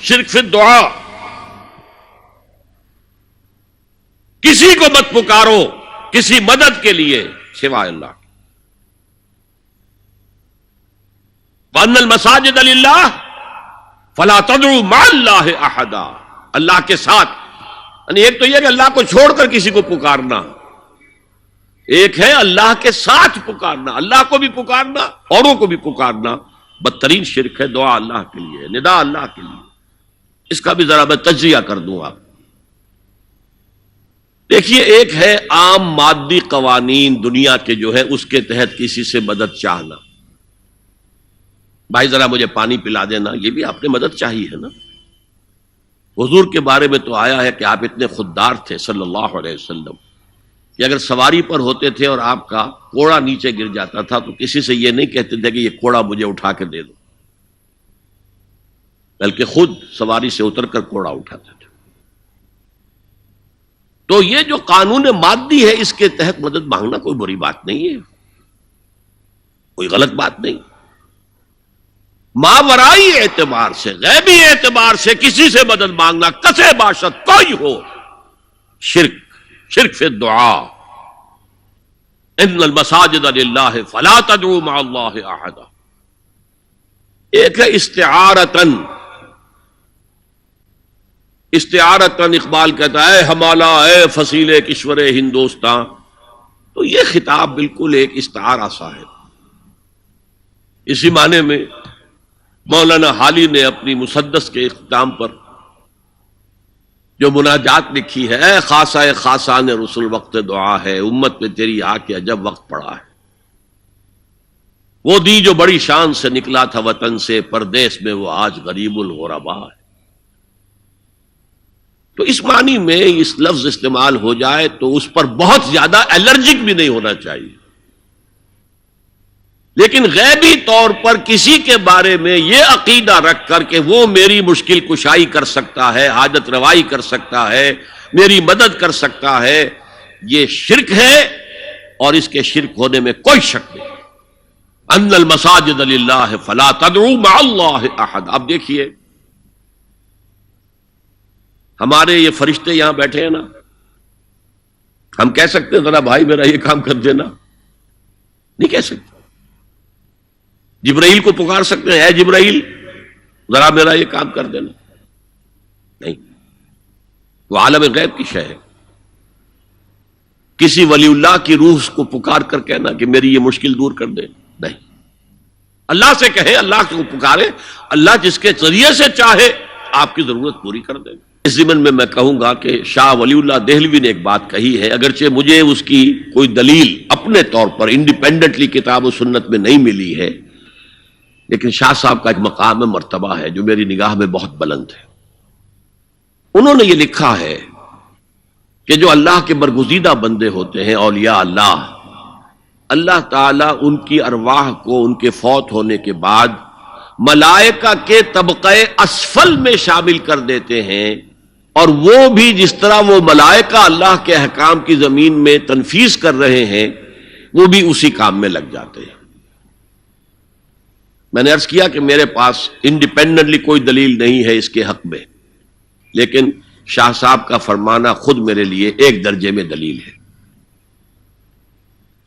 شرک فی الدعاء، کسی کو مت پکارو کسی مدد کے لیے سوائے اللہ۔ وَأَنَّ الْمَسَاجِدَ لِلَّهِ فَلَا تَدْعُوا مَعَ اللَّهِ أَحَدًا، اللہ کے ساتھ، یعنی ایک تو یہ کہ اللہ کو چھوڑ کر کسی کو پکارنا، ایک ہے اللہ کے ساتھ پکارنا، اللہ کو بھی پکارنا اوروں کو بھی پکارنا۔ بدترین شرک ہے دعا اللہ کے لیے، ندا اللہ کے لیے۔ اس کا بھی ذرا میں تجزیہ کر دوں آپ۔ دیکھیے، ایک ہے عام مادی قوانین دنیا کے جو ہے اس کے تحت کسی سے مدد چاہنا، بھائی ذرا مجھے پانی پلا دینا، یہ بھی آپ نے مدد چاہی ہے نا۔ حضور کے بارے میں تو آیا ہے کہ آپ اتنے خوددار تھے صلی اللہ علیہ وسلم کہ اگر سواری پر ہوتے تھے اور آپ کا کوڑا نیچے گر جاتا تھا تو کسی سے یہ نہیں کہتے تھے کہ یہ کوڑا مجھے اٹھا کے دے دو، بلکہ خود سواری سے اتر کر کوڑا اٹھاتے تھے۔ تو یہ جو قانون مادی ہے اس کے تحت مدد مانگنا کوئی بری بات نہیں ہے، کوئی غلط بات نہیں۔ ماورائی اعتبار سے، غیبی اعتبار سے کسی سے مدد مانگنا، کسے باشد کوئی ہو، شرک فی الدعاء۔ ان المساجد للہ فلا تدعوا مع اللہ احدا۔ ایک ہے استعارتن، استعارتن اقبال کہتا ہے ہمالا اے فصیل کشور ہندوستان، تو یہ خطاب بالکل ایک استعارہ سا ہے۔ اسی معنی میں مولانا حالی نے اپنی مسدس کے اختتام پر جو مناجات لکھی ہے، اے خاصہ خاصان رسول وقت دعا ہے، امت پہ تیری آ کے عجب وقت پڑا ہے۔ وہ دی جو بڑی شان سے نکلا تھا وطن سے، پردیس میں وہ آج غریب الغربا ہے۔ تو اس معنی میں اس لفظ استعمال ہو جائے تو اس پر بہت زیادہ الرجک بھی نہیں ہونا چاہیے، لیکن غیبی طور پر کسی کے بارے میں یہ عقیدہ رکھ کر کہ وہ میری مشکل کشائی کر سکتا ہے، حاجت روائی کر سکتا ہے، میری مدد کر سکتا ہے، یہ شرک ہے، اور اس کے شرک ہونے میں کوئی شک نہیں۔ ان المساجد للہ فلا تدعوا مع اللہ احد۔ اب دیکھیے، ہمارے یہ فرشتے یہاں بیٹھے ہیں نا، ہم کہہ سکتے ہیں ذرا بھائی میرا یہ کام کر دینا؟ نہیں کہہ سکتے۔ جبرائیل کو پکار سکتے ہیں، اے جبرائیل ذرا میرا یہ کام کر دینا؟ نہیں، وہ عالم غیب کی شے ہے۔ کسی ولی اللہ کی روح کو پکار کر کہنا کہ میری یہ مشکل دور کر دے، نہیں۔ اللہ سے کہیں، اللہ کو پکارے، اللہ جس کے ذریعے سے چاہے آپ کی ضرورت پوری کر دے۔ اس ضمن میں میں کہوں گا کہ شاہ ولی اللہ دہلوی نے ایک بات کہی ہے، اگرچہ مجھے اس کی کوئی دلیل اپنے طور پر انڈیپینڈنٹلی کتاب و سنت میں نہیں ملی ہے، لیکن شاہ صاحب کا ایک مقام مرتبہ ہے جو میری نگاہ میں بہت بلند ہے۔ انہوں نے یہ لکھا ہے کہ جو اللہ کے برگزیدہ بندے ہوتے ہیں، اولیاء اللہ، اللہ تعالیٰ ان کی ارواح کو ان کے فوت ہونے کے بعد ملائکہ کے طبقہ اسفل میں شامل کر دیتے ہیں، اور وہ بھی جس طرح وہ ملائکہ اللہ کے احکام کی زمین میں تنفیذ کر رہے ہیں، وہ بھی اسی کام میں لگ جاتے ہیں۔ میں نے عرض کیا کہ میرے پاس انڈیپینڈنٹلی کوئی دلیل نہیں ہے اس کے حق میں، لیکن شاہ صاحب کا فرمانا خود میرے لیے ایک درجے میں دلیل ہے۔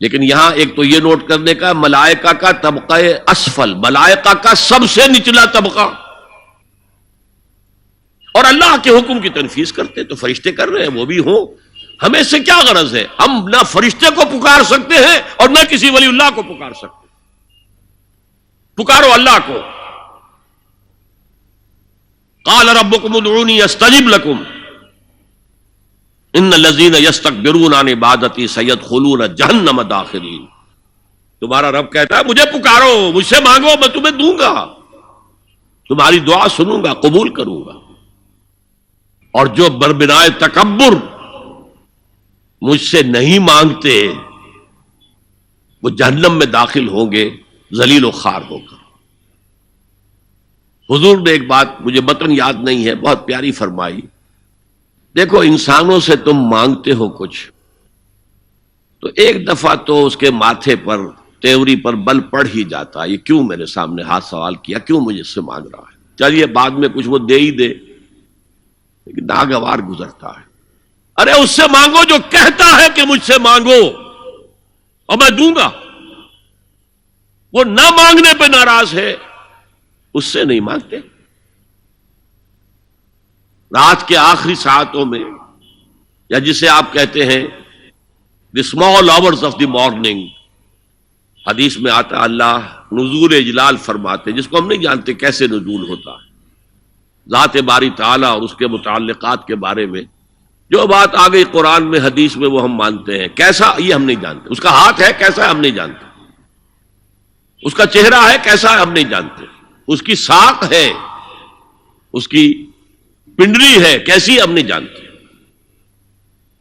لیکن یہاں ایک تو یہ نوٹ کرنے کا، ملائکہ کا طبقہ اسفل، ملائکہ کا سب سے نچلا طبقہ، اور اللہ کے حکم کی تنفیذ کرتے تو فرشتے کر رہے ہیں، وہ بھی ہوں، ہمیں اس سے کیا غرض ہے؟ ہم نہ فرشتے کو پکار سکتے ہیں اور نہ کسی ولی اللہ کو پکار سکتے۔ پکارو اللہ کو۔ قال ربکم ادعونی استجب لکم ان الذین یستکبرون عن عبادتی سیدخلون جہنم داخرین۔ تمہارا رب کہتا ہے مجھے پکارو، مجھ سے مانگو، میں تمہیں دوں گا، تمہاری دعا سنوں گا، قبول کروں گا، اور جو بربنائے تکبر مجھ سے نہیں مانگتے وہ جہنم میں داخل ہوں گے ذلیل و خوار ہو کر۔ حضور نے ایک بات مجھے متن یاد نہیں ہے، بہت پیاری فرمائی، دیکھو انسانوں سے تم مانگتے ہو کچھ تو ایک دفعہ تو اس کے ماتھے پر، تیوری پر بل پڑ ہی جاتا، یہ کیوں میرے سامنے ہاتھ سوال کیا، کیوں مجھے اس سے مانگ رہا ہے؟ چلیے بعد میں کچھ وہ دے ہی دے، لیکن ناگوار گزرتا ہے۔ ارے اس سے مانگو جو کہتا ہے کہ مجھ سے مانگو اور میں دوں گا، وہ نہ مانگنے پہ ناراض ہے، اس سے نہیں مانگتے۔ رات کے آخری ساعتوں میں، یا جسے آپ کہتے ہیں the small hours of the morning, حدیث میں آتا اللہ نزول اجلال فرماتے، جس کو ہم نہیں جانتے کیسے نزول ہوتا ہے، ذات باری تعالیٰ اور اس کے متعلقات کے بارے میں جو بات آ گئی قرآن میں حدیث میں وہ ہم مانتے ہیں، کیسا یہ ہم نہیں جانتے، اس کا ہاتھ ہے کیسا ہے ہم نہیں جانتے، اس کا چہرہ ہے کیسا ہے ہم نہیں جانتے، اس کی ساق ہے، اس کی پنڈلی ہے کیسی ہم نہیں جانتے،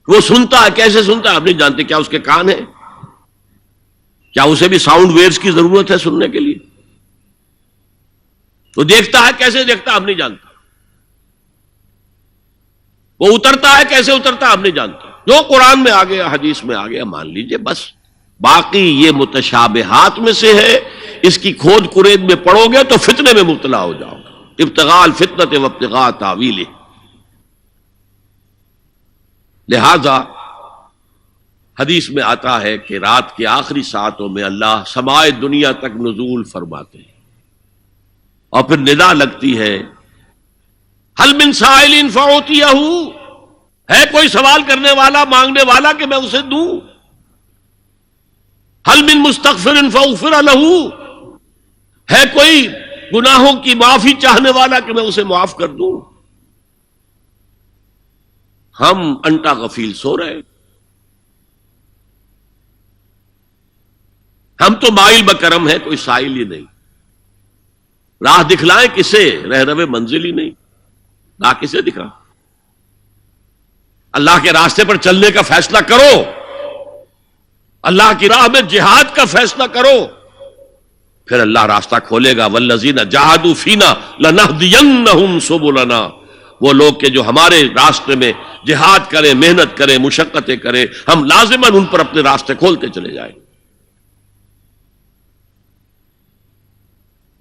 وہ سنتا ہے کیسے سنتا ہے ہم نہیں جانتے، کیا اس کے کان ہیں، کیا اسے بھی ساؤنڈ ویوز کی ضرورت ہے سننے کے لیے، وہ دیکھتا ہے کیسے دیکھتا ہے ہم نہیں جانتا، وہ اترتا ہے کیسے اترتا ہے ہم نہیں جانتے، جو قرآن میں آ گیا حدیث میں آ گیا مان لیجئے بس، باقی یہ متشابہات میں سے ہے، اس کی کھود کرید میں پڑو گے تو فتنے میں مبتلا ہو جاؤ گے، ابتغاء الفتنۃ وابتغاء تاویلہ۔ لہذا حدیث میں آتا ہے کہ رات کے آخری ساعتوں میں اللہ سمائے دنیا تک نزول فرماتے ہیں، اور پھر ندا لگتی ہے حل من سائل فاعطیہ، ہے کوئی سوال کرنے والا مانگنے والا کہ میں اسے دوں، حل من مستغفر فاغفر لہ، ہے کوئی گناہوں کی معافی چاہنے والا کہ میں اسے معاف کر دوں۔ ہم انٹا غفیل سو رہے، ہم تو مائل بکرم ہے، کوئی سائل ہی نہیں، راہ دکھلائیں کسے، رہنو منزل ہی نہیں، راہ کسے دکھا، اللہ کے راستے پر چلنے کا فیصلہ کرو، اللہ کی راہ میں جہاد کا فیصلہ کرو، پھر اللہ راستہ کھولے گا، والذین جاہدوا فینا لنہدینہم سبلنا، وہ لوگ کہ جو ہمارے راستے میں جہاد کریں، محنت کریں، مشقتیں کریں، ہم لازماً ان پر اپنے راستے کھولتے چلے جائیں۔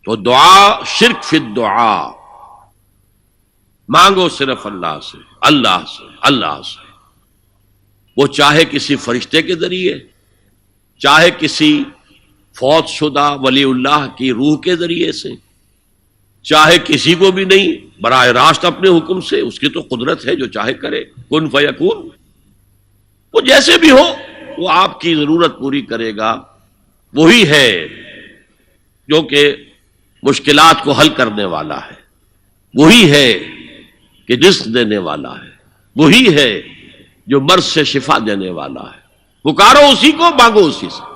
تو دعا شرک فی الدعا، مانگو صرف اللہ سے، اللہ سے، اللہ سے، وہ چاہے کسی فرشتے کے ذریعے، چاہے کسی فوت شدہ ولی اللہ کی روح کے ذریعے سے، چاہے کسی کو بھی نہیں، براہ راست اپنے حکم سے، اس کی تو قدرت ہے جو چاہے کرے، کن فیکون، وہ جیسے بھی ہو وہ آپ کی ضرورت پوری کرے گا، وہی ہے جو کہ مشکلات کو حل کرنے والا ہے، وہی ہے کہ رزق دینے والا ہے، وہی ہے جو مرض سے شفا دینے والا ہے، پکارو اسی کو، مانگو اسی سے۔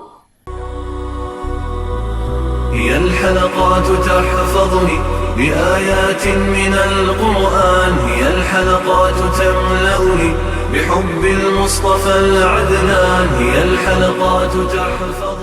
هي الحلقات تحفظني بآيات من القرآن، هي الحلقات تملأني بحب المصطفى العدنان، هي الحلقات تحفظني